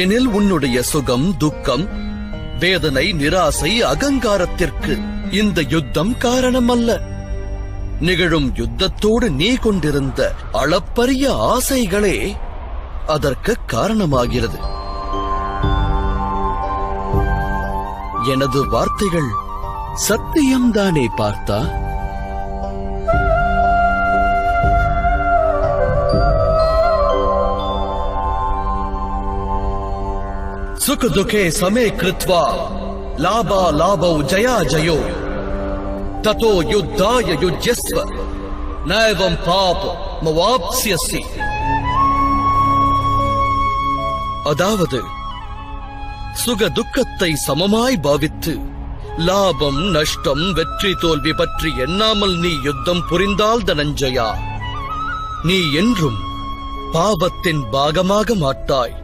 எனில் உன்னுடைய சுகம், துக்கம், வேதனை, நிராசை, அகங்காரத்திற்கு இந்த யுத்தம் காரணம் அல்ல. நிகழும் யுத்தத்தோடு நீ கொண்டிருந்த அளப்பரிய ஆசைகளே அதற்கு காரணமாகிறது. எனது வார்த்தைகள் சத்தியம்தானே பார்த்தா? सुख दुखे समे कृत्वा लाभा लाभौ जया जयो ततो युद्धाय युज्यस्व नैवं पाप मवाप्स्यसि. அதாவது சுக துக்கத்தை சமமாய் பாவித்து லாபம், நஷ்டம், வெற்றி, தோல்வி பற்றி எண்ணாமல் நீ யுத்தம் புரிந்தால் தனஞ்சயா, நீ என்றும் பாவத்தின் பாகமாக மாட்டாய்.